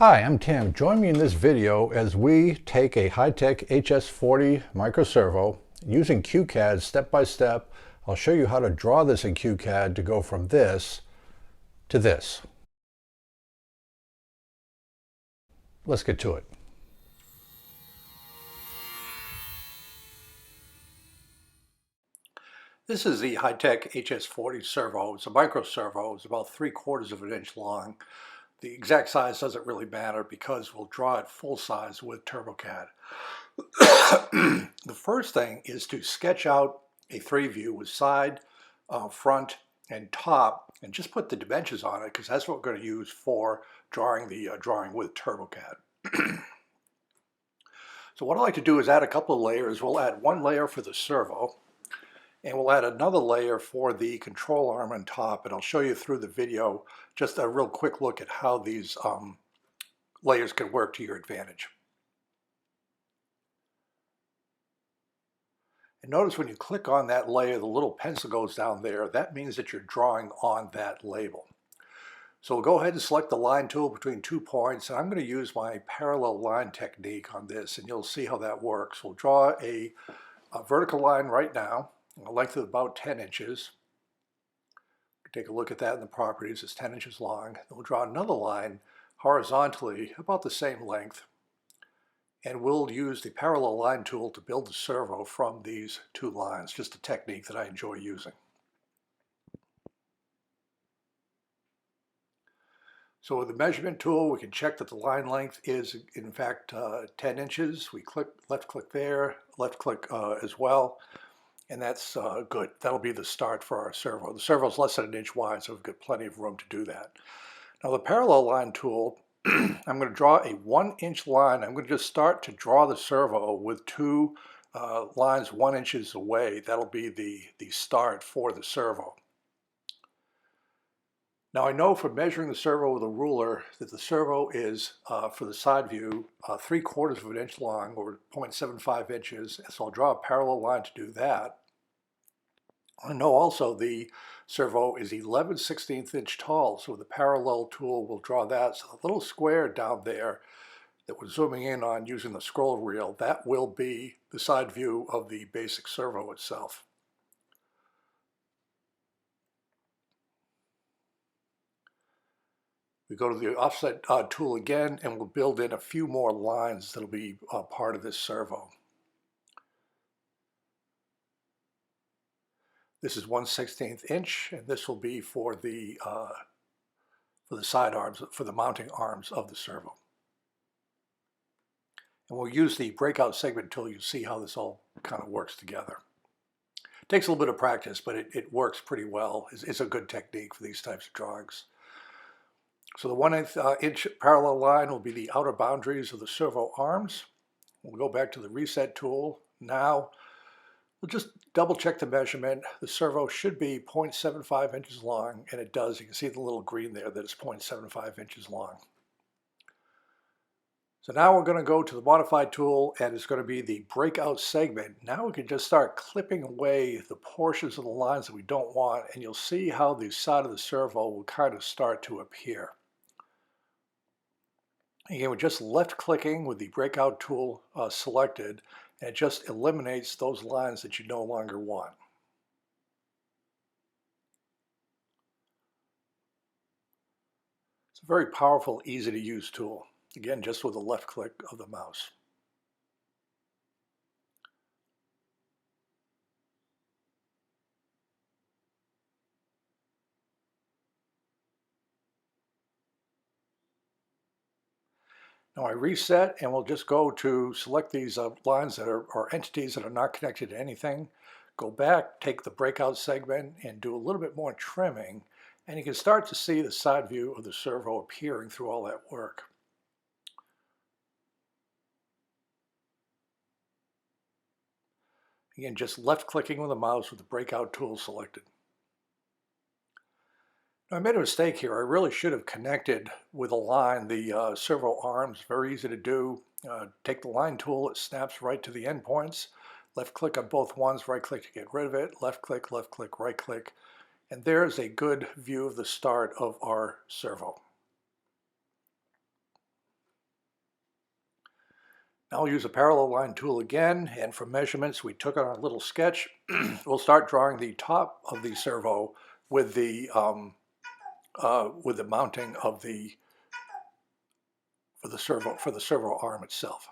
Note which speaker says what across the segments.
Speaker 1: Hi, I'm Tim. Join me in this video as we take a Hitec HS-40 microservo using Qcad step by step. I'll show you how to draw this in Qcad to go from this to this. Let's get to it. This is the Hitec HS-40 servo. It's a micro servo. It's about 3/4 of an inch long. The exact size doesn't really matter because we'll draw it full size with TurboCAD. The first thing is to sketch out a 3-view with side, front, and top, and just put the dimensions on it because that's what we're going to use for drawing the drawing with TurboCAD. So what I like to do is add a couple of layers. We'll add one layer for the servo, and we'll add another layer for the control arm on top, and I'll show you through the video just a real quick look at how these layers can work to your advantage. And notice when you click on that layer, the little pencil goes down there. That means that you're drawing on that label. So we'll go ahead and select the line tool between 2 points, and I'm going to use my parallel line technique on this, and you'll see how that works. We'll draw a vertical line right now, a length of about 10 inches. Take a look at that in the properties. It's 10 inches long. Then we'll draw another line horizontally about the same length, and we'll use the parallel line tool to build the servo from these two lines, just a technique that I enjoy using. So with the measurement tool, we can check that the line length is in fact 10 inches. We left click there, left click as well. And that's good. That'll be the start for our servo. The servo is less than 1 inch wide, so we've got plenty of room to do that. Now the parallel line tool, I'm going to draw a 1-inch line. I'm going to just start to draw the servo with two lines 1 inch away. That'll be the start for the servo. Now I know from measuring the servo with a ruler that the servo is, for the side view, 3/4 of an inch long, or 0.75 inches. So I'll draw a parallel line to do that. I know also the servo is 11/16 inch tall, so the parallel tool will draw that. So the little square down there that we're zooming in on using the scroll wheel, that will be the side view of the basic servo itself. We go to the offset tool again, and we'll build in a few more lines that'll be part of this servo. This is 1/16 inch, and this will be for the side arms, for the mounting arms of the servo. And we'll use the breakout segment tool. You see how this all kind of works together. It takes a little bit of practice, but it works pretty well. It's a good technique for these types of drawings. So the 1/8 parallel line will be the outer boundaries of the servo arms. We'll go back to the reset tool. Now we'll just double check the measurement. The servo should be 0.75 inches long, and it does. You can see the little green there that it's 0.75 inches long. So now we're going to go to the modified tool, and it's going to be the breakout segment. Now we can just start clipping away the portions of the lines that we don't want, and you'll see how the side of the servo will kind of start to appear. Again, we're just left clicking with the breakout tool selected, and it just eliminates those lines that you no longer want. It's a very powerful, easy to use tool. Again, just with a left click of the mouse. Now I reset, and we'll just go to select these lines that are entities that are not connected to anything. Go back, take the breakout segment, and do a little bit more trimming, and you can start to see the side view of the servo appearing through all that work. Again, just left clicking with the mouse with the breakout tool selected. I made a mistake here. I really should have connected with a line the servo arms. Very easy to do. Take the line tool, it snaps right to the endpoints. Left click on both ones, right click to get rid of it. Left click, right click. And there's a good view of the start of our servo. I'll use a parallel line tool again, and for measurements we took on our little sketch. We'll start drawing the top of the servo with the mounting of the for the servo arm itself.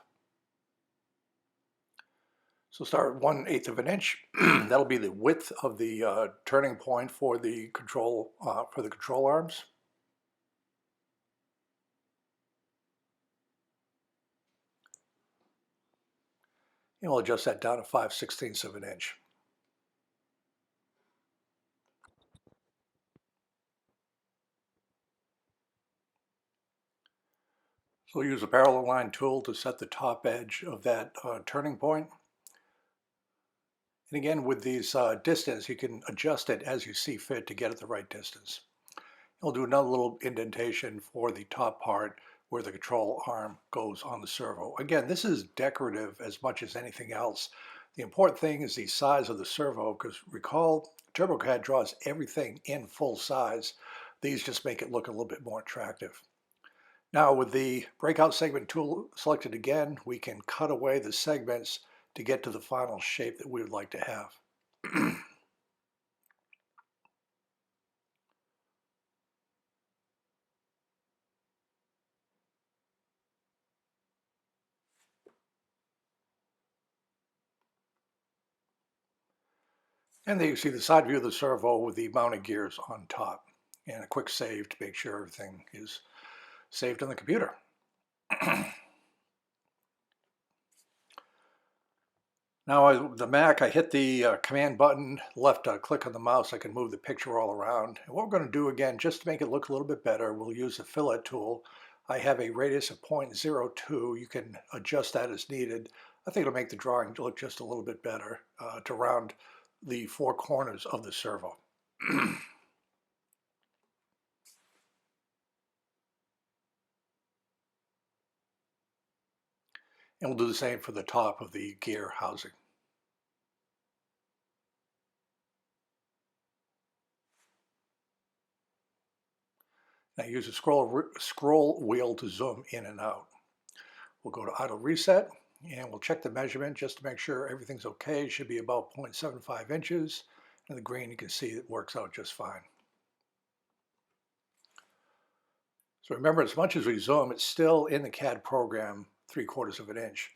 Speaker 1: So start at 1/8 of an inch. That'll be the width of the turning point for the control arms. And we'll adjust that down to 5/16 of an inch. So we'll use a parallel line tool to set the top edge of that turning point. And again, with these distance, you can adjust it as you see fit to get it the right distance. We'll do another little indentation for the top part where the control arm goes on the servo. Again, this is decorative as much as anything else. The important thing is the size of the servo, because recall, TurboCAD draws everything in full size. These just make it look a little bit more attractive. Now with the breakout segment tool selected again, we can cut away the segments to get to the final shape that we would like to have. And there you see the side view of the servo with the mounting gears on top, and a quick save to make sure everything is saved on the computer. Now the Mac, I hit the command button, left click on the mouse, I can move the picture all around. And what we're going to do again, just to make it look a little bit better, we'll use the fillet tool. I have a radius of 0.02. You can adjust that as needed. I think it'll make the drawing look just a little bit better to round the four corners of the servo. And we'll do the same for the top of the gear housing. Now use a scroll wheel to zoom in and out. We'll go to idle reset and we'll check the measurement just to make sure everything's okay. It should be about 0.75 inches. And the green, you can see it works out just fine. So remember, as much as we zoom, it's still in the CAD program 3/4 of an inch.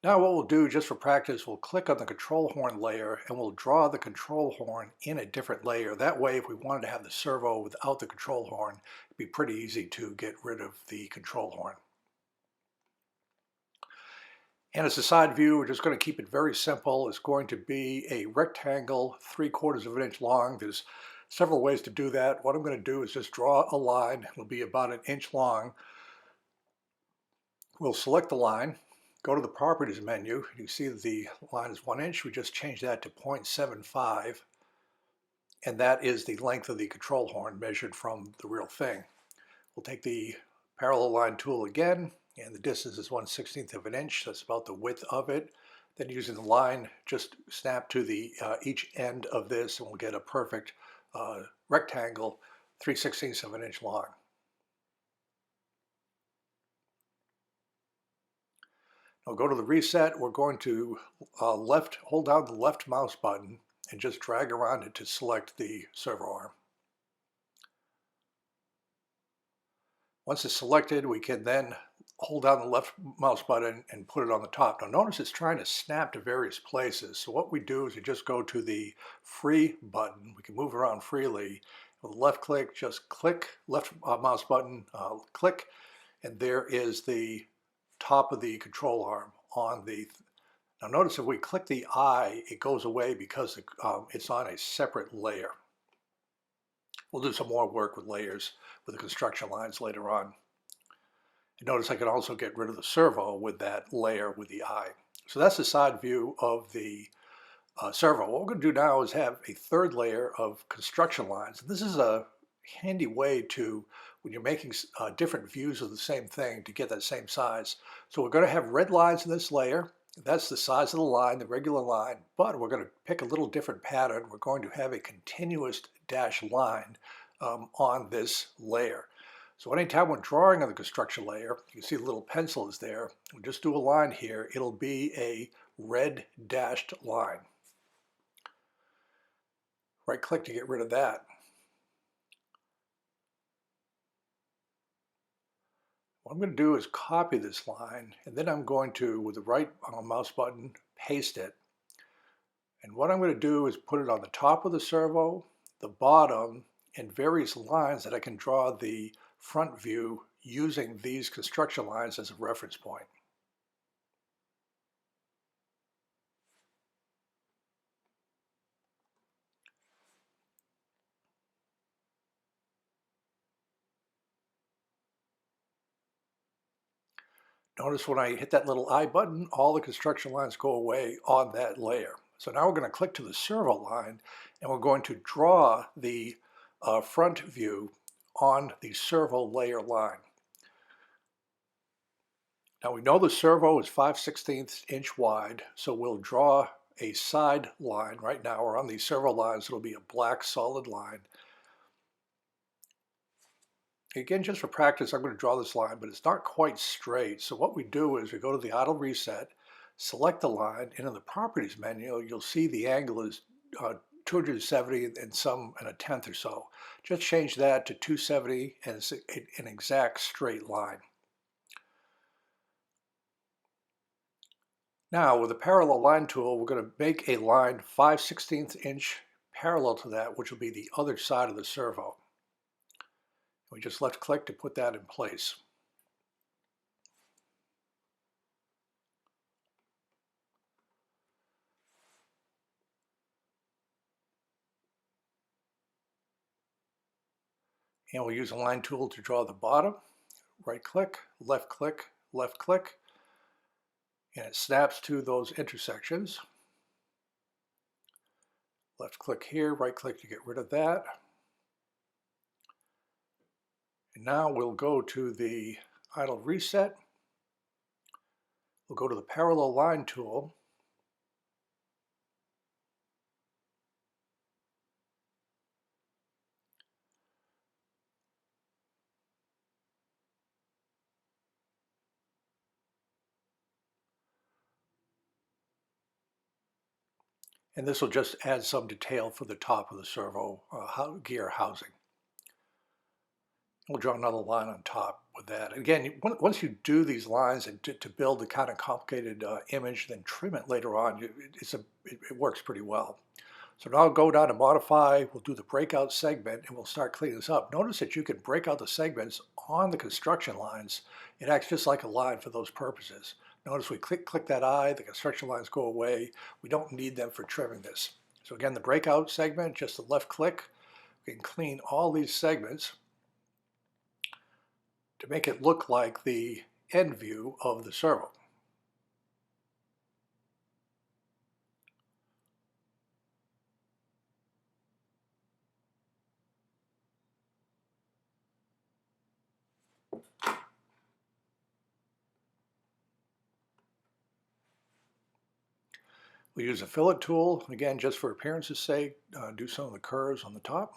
Speaker 1: Now what we'll do just for practice, we'll click on the control horn layer and we'll draw the control horn in a different layer. That way, if we wanted to have the servo without the control horn, it'd be pretty easy to get rid of the control horn. And as a side view, we're just going to keep it very simple. It's going to be a rectangle 3/4 of an inch long. There's several ways to do that. What I'm going to do is just draw a line. It'll be about 1 inch long. We'll select the line, go to the properties menu. You can see that the line is 1 inch. We just change that to 0.75. And that is the length of the control horn measured from the real thing. We'll take the parallel line tool again, and the distance is 1/16 of an inch. That's about the width of it. Then using the line, just snap to the each end of this, and we'll get a perfect rectangle 3/16 of an inch long. Now go to the reset. We're going to hold down the left mouse button and just drag around it to select the servo arm. Once it's selected, we can then hold down the left mouse button and put it on the top. Now notice it's trying to snap to various places. So what we do is we just go to the free button. We can move around freely. With left click, just click, left mouse button, click, and there is the top of the control arm on the. Now notice if we click the eye, it goes away because it's on a separate layer. We'll do some more work with layers with the construction lines later on. And notice I can also get rid of the servo with that layer with the eye. So that's the side view of the servo. What we're going to do now is have a third layer of construction lines. This is a handy way to, when you're making different views of the same thing, to get that same size. So we're going to have red lines in this layer. That's the size of the line, the regular line, but we're going to pick a little different pattern. We're going to have a continuous dashed line on this layer. So anytime we're drawing on the construction layer, you see the little pencil is there. We just do a line here. It'll be a red dashed line. Right click to get rid of that. What I'm going to do is copy this line, and then I'm going to, with the right mouse button, paste it. And what I'm going to do is put it on the top of the servo, the bottom, and various lines that I can draw the front view using these construction lines as a reference point. Notice when I hit that little I button, all the construction lines go away on that layer. So now we're going to click to the servo line, and we're going to draw the front view on the servo layer line. Now we know the servo is 5/16 inch wide, so we'll draw a side line right now, or on these servo lines, it'll be a black solid line. Again, just for practice, I'm going to draw this line, but it's not quite straight. So what we do is we go to the idle reset, select the line, and in the properties menu, you'll see the angle is 270 and a tenth or so. Just change that to 270 and it's an exact straight line. Now with the parallel line tool, we're going to make a line 5/16 inch parallel to that, which will be the other side of the servo. We just left click to put that in place. And we'll use a line tool to draw the bottom. Right click, left click, left click. And it snaps to those intersections. Left click here, right click to get rid of that. And now we'll go to the idle reset. We'll go to the parallel line tool. And this will just add some detail for the top of the servo gear housing. We'll draw another line on top with that. Again, once you do these lines and to build the kind of complicated image, then trim it later on, it works pretty well. So now I'll go down to modify, we'll do the breakout segment, and we'll start cleaning this up. Notice that you can break out the segments on the construction lines. It acts just like a line for those purposes. Notice we click that eye, the construction lines go away. We don't need them for trimming this. So again, the breakout segment, just a left click. We can clean all these segments to make it look like the end view of the servo. We use a fillet tool, again, just for appearance's sake, do some of the curves on the top.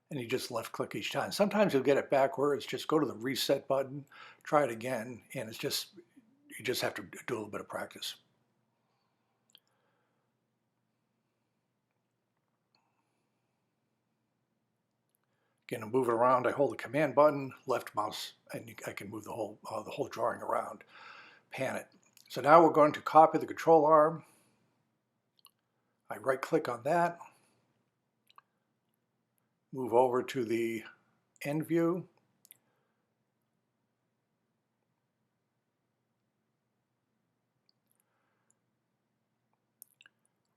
Speaker 1: And you just left click each time. Sometimes you'll get it backwards, just go to the reset button, try it again, and you just have to do a little bit of practice. Again, to move it around, I hold the command button, left mouse, and I can move the whole drawing around, pan it. So now we're going to copy the control arm. I right click on that, move over to the end view.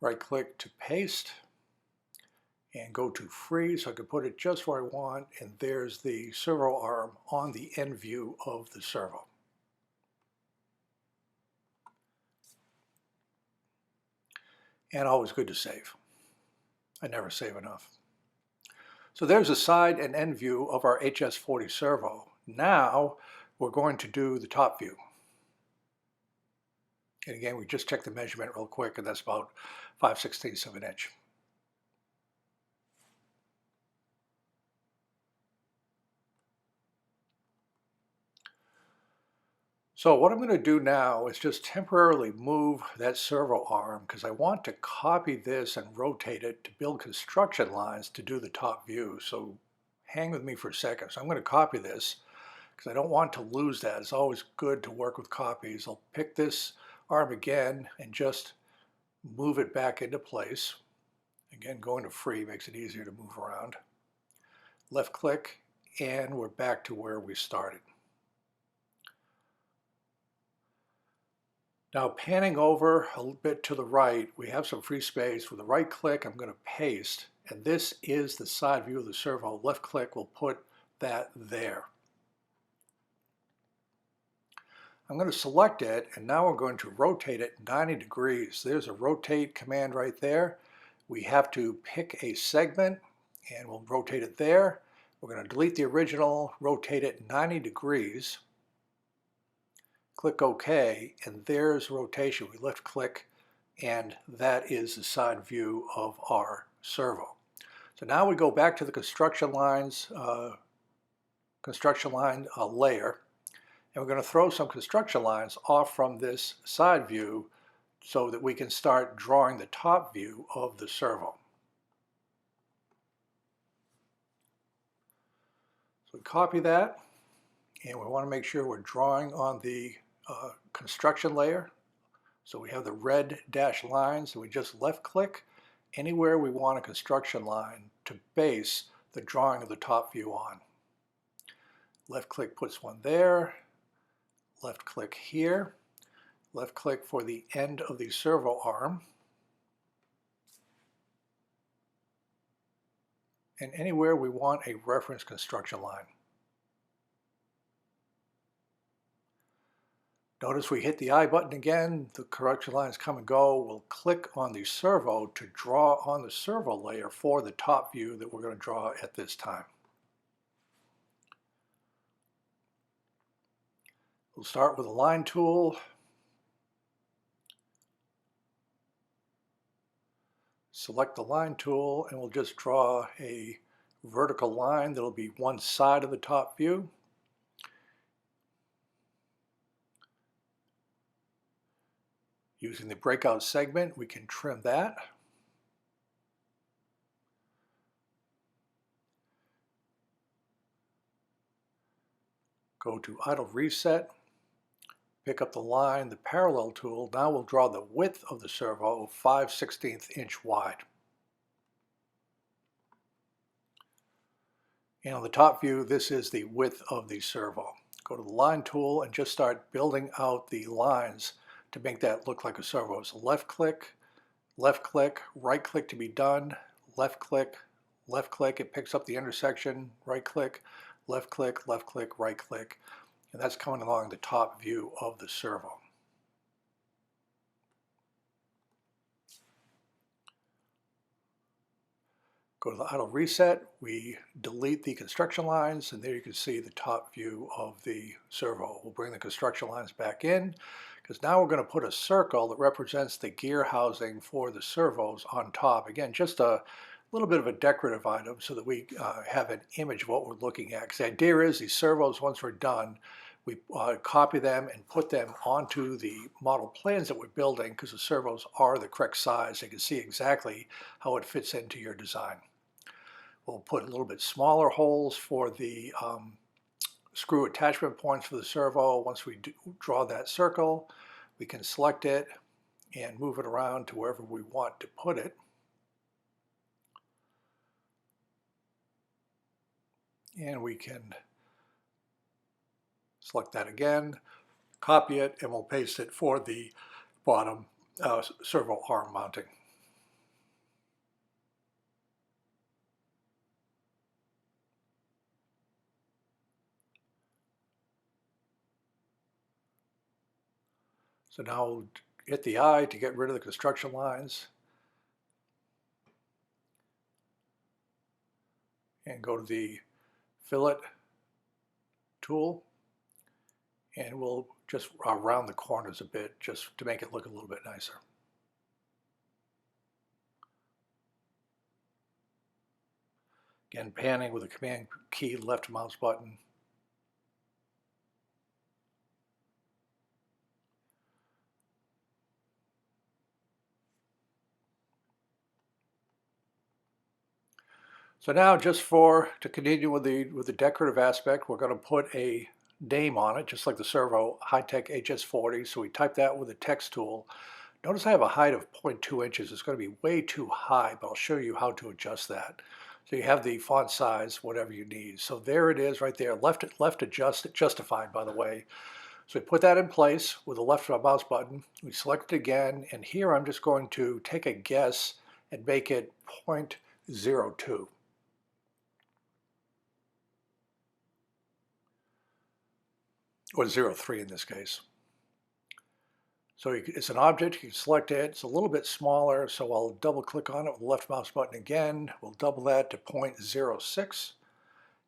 Speaker 1: Right click to paste and go to free so I can put it just where I want, and there's the servo arm on the end view of the servo. And always good to save. I never save enough. So there's a side and end view of our HS-40 servo. Now we're going to do the top view. And again, we just checked the measurement real quick, and that's about 5/16 of an inch. So what I'm going to do now is just temporarily move that servo arm because I want to copy this and rotate it to build construction lines to do the top view. So hang with me for a second. So I'm going to copy this because I don't want to lose that. It's always good to work with copies. I'll pick this arm again and just move it back into place. Again, going to free makes it easier to move around. Left click, and we're back to where we started. Now panning over a little bit to the right, we have some free space. With a right click, I'm going to paste, and this is the side view of the servo. Left click will put that there. I'm going to select it, and now we're going to rotate it 90 degrees. There's a rotate command right there. We have to pick a segment, and we'll rotate it there. We're going to delete the original, rotate it 90 degrees. Click OK, and there's rotation. We left click, and that is the side view of our servo. So now we go back to the construction line layer, and we're going to throw some construction lines off from this side view so that we can start drawing the top view of the servo. So we copy that, and we want to make sure we're drawing on the construction layer. So we have the red dashed lines, and we just left click anywhere we want a construction line to base the drawing of the top view on. Left click puts one there, left click here, left click for the end of the servo arm, and anywhere we want a reference construction line. Notice we hit the I button again, the correction lines come and go. We'll click on the servo to draw on the servo layer for the top view that we're going to draw at this time. We'll start with a line tool. Select the line tool, and we'll just draw a vertical line that'll be one side of the top view. Using the breakout segment, we can trim that. Go to idle reset, pick up the line, the parallel tool. Now we'll draw the width of the servo 5/16 inch wide. And on the top view, this is the width of the servo. Go to the line tool and just start building out the lines to make that look like a servo. So left click, right click to be done, left click, it picks up the intersection, right click, right click, and that's coming along the top view of the servo. Go to the idle reset, we delete the construction lines, and there you can see the top view of the servo. We'll bring the construction lines back in, because now we're going to put a circle that represents the gear housing for the servos on top. Again, just a little bit of a decorative item so that we have an image of what we're looking at. Because the idea is these servos, once we're done, we copy them and put them onto the model plans that we're building, because the servos are the correct size. You can see exactly how it fits into your design. We'll put a little bit smaller holes for the screw attachment points for the servo. Once we draw that circle, we can select it and move it around to wherever we want to put it. And we can select that again, copy it, and we'll paste it for the bottom servo arm mounting. So now we'll hit the I to get rid of the construction lines, and go to the fillet tool And we'll just round the corners a bit just to make it look a little bit nicer. Again, panning with the Command key left mouse button. So now, just to continue with the decorative aspect, we're going to put a name on it, just like the Servo Hitec HS-40. So we type that with the text tool. Notice I have a height of 0.2 inches. It's going to be way too high, but I'll show you how to adjust that. So you have the font size, whatever you need. So there it is right there, left justified, by the way. So we put that in place with the left mouse button. We select it again, and here I'm just going to take a guess and make it 0.02. Or 0.3 in this case. So it's an object, you can select it. It's a little bit smaller, so I'll double click on it with the left mouse button again. We'll double that to 0.06,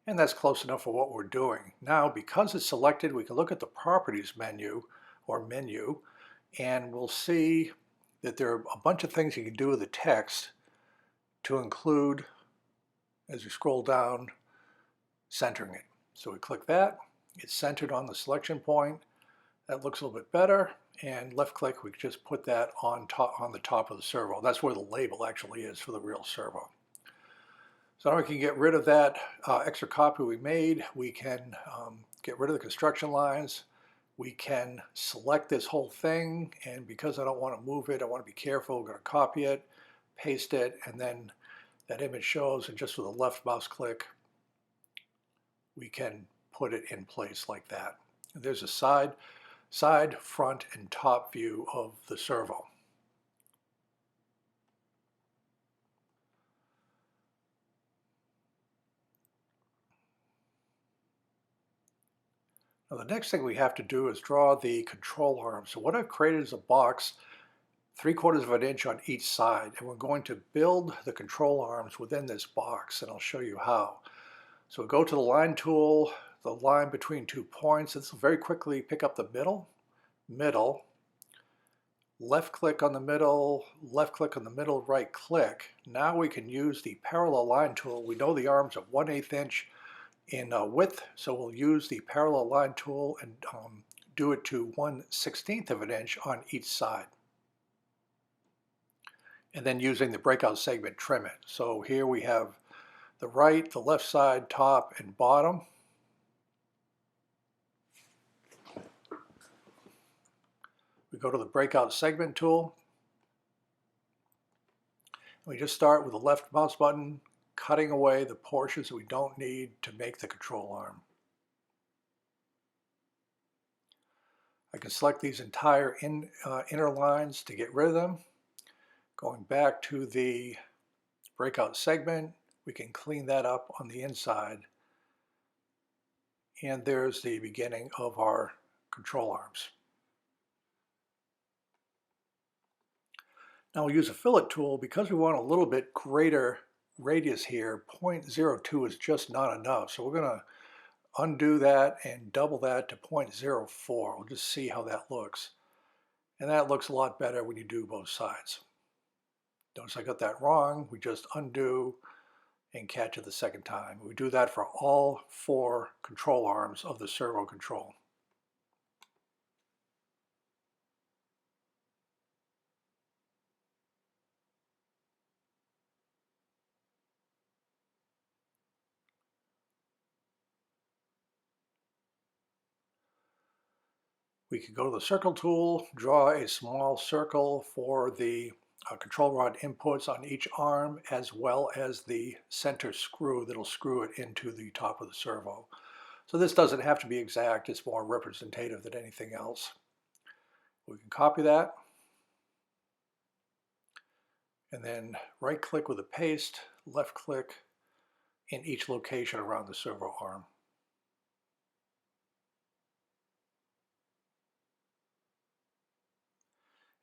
Speaker 1: and that's close enough for what we're doing. Now, because it's selected, we can look at the properties menu, and we'll see that there are a bunch of things you can do with the text to include, as you scroll down, centering it. So we click that, it's centered on the selection point. That looks a little bit better. And left click, we just put that on the top of the servo. That's where the label actually is for the real servo. So now we can get rid of that extra copy we made. We can get rid of the construction lines. We can select this whole thing, and because I don't want to move it, I want to be careful. We're going to copy it, paste it, and then that image shows, and just with a left mouse click, we can put it in place like that. And there's a side, front, and top view of the servo. Now the next thing we have to do is draw the control arm. So what I've created is a box 3/4 of an inch on each side, and we're going to build the control arms within this box, and I'll show you how. So go to the line tool, the line between 2 points. This will very quickly pick up the middle, left click on the middle, left click on the middle, right click. Now we can use the parallel line tool. We know the arms are 1/8 inch in width, so we'll use the parallel line tool and do it to 1/16 of an inch on each side. And then using the breakout segment, trim it. So here we have the right, the left side, top, and bottom. We go to the breakout segment tool. We just start with the left mouse button, cutting away the portions that we don't need to make the control arm. I can select these entire inner lines to get rid of them. Going back to the breakout segment, we can clean that up on the inside. And there's the beginning of our control arms. Now we'll use a fillet tool because we want a little bit greater radius here. 0.02 is just not enough. So we're going to undo that and double that to 0.04. We'll just see how that looks. And that looks a lot better when you do both sides. Notice I got that wrong. We just undo and catch it the second time. We do that for all 4 control arms of the servo control. We can go to the circle tool, draw a small circle for the control rod inputs on each arm, as well as the center screw that'll screw it into the top of the servo. So this doesn't have to be exact, it's more representative than anything else. We can copy that, and then right click with a paste, left click in each location around the servo arm.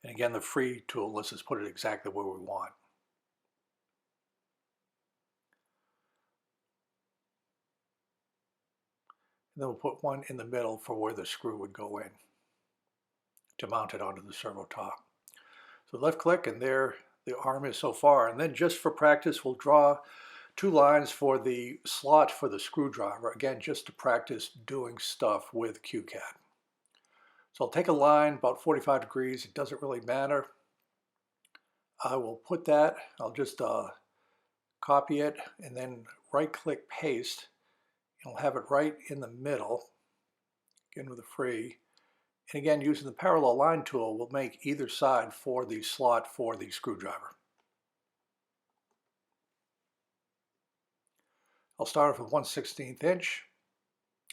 Speaker 1: And again, the free tool lets us put it exactly where we want. And then we'll put one in the middle for where the screw would go in to mount it onto the servo top. So left click, and there the arm is so far. And then just for practice, we'll draw 2 lines for the slot for the screwdriver. Again, just to practice doing stuff with Qcad. So I'll take a line about 45 degrees. It doesn't really matter. I will put that, I'll just copy it and then right click paste. I'll have it right in the middle, again with a free. And again, using the parallel line tool, we'll make either side for the slot for the screwdriver. I'll start off with 1/16 inch,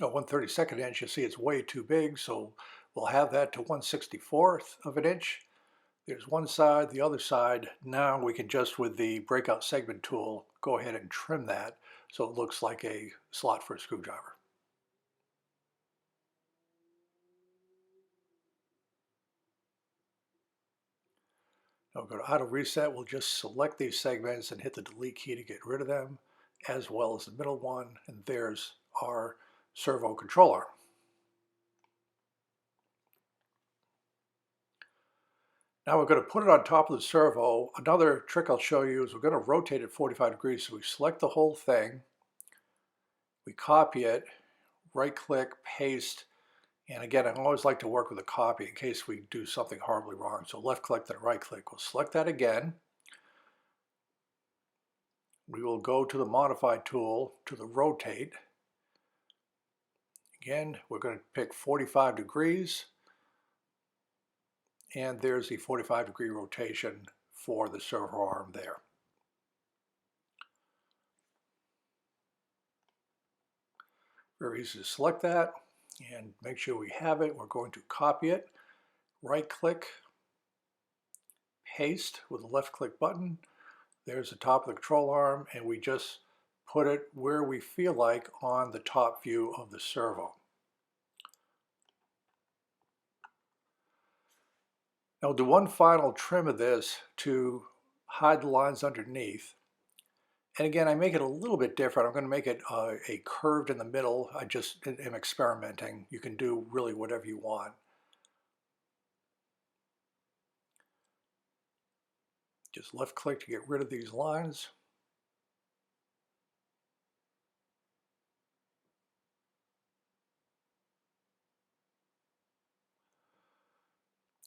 Speaker 1: or 1/32 inch. You'll see it's way too big, so we'll have that to 1/64 of an inch. There's one side, the other side. Now we can just, with the breakout segment tool, go ahead and trim that so it looks like a slot for a screwdriver. Now we'll go to auto reset. We'll just select these segments and hit the delete key to get rid of them, as well as the middle one. And there's our servo controller. Now we're going to put it on top of the servo. Another trick I'll show you is we're going to rotate it 45 degrees. So we select the whole thing, we copy it, right click, paste, and again, I always like to work with a copy in case we do something horribly wrong. So left click, then right click. We'll select that again. We will go to the modify tool, to the rotate. Again, we're going to pick 45 degrees. And there's the 45-degree rotation for the servo arm there. Very easy to select that and make sure we have it. We're going to copy it, right click, paste with the left click button. There's the top of the control arm, and we just put it where we feel like on the top view of the servo. Now we'll do one final trim of this to hide the lines underneath. And again, I make it a little bit different. I'm going to make it a curved in the middle. I just am experimenting. You can do really whatever you want. Just left click to get rid of these lines.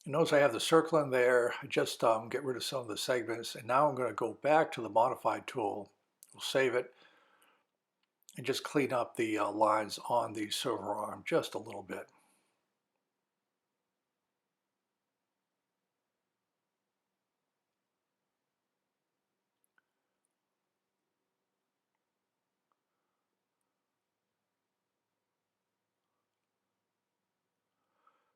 Speaker 1: And notice I have the circle in there. I just get rid of some of the segments. And now I'm going to go back to the modified tool. We'll save it and just clean up the lines on the servo arm just a little bit.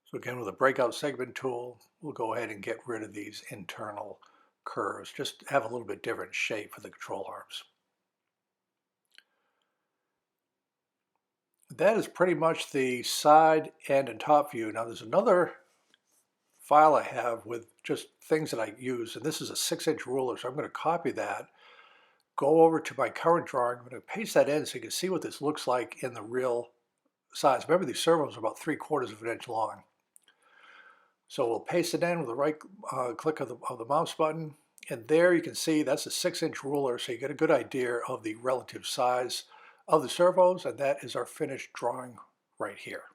Speaker 1: So again, with the breakout segment tool, we'll go ahead and get rid of these internal curves. Just have a little bit different shape for the control arms. That is pretty much the side, end, and top view. Now there's another file I have with just things that I use, and this is a 6-inch ruler, so I'm going to copy that, go over to my current drawing, I'm going to paste that in so you can see what this looks like in the real size. Remember, these servos are about 3/4 of an inch long. So we'll paste it in with the right click of the mouse button, and there you can see that's a 6-inch ruler, so you get a good idea of the relative size of the servos, and that is our finished drawing right here.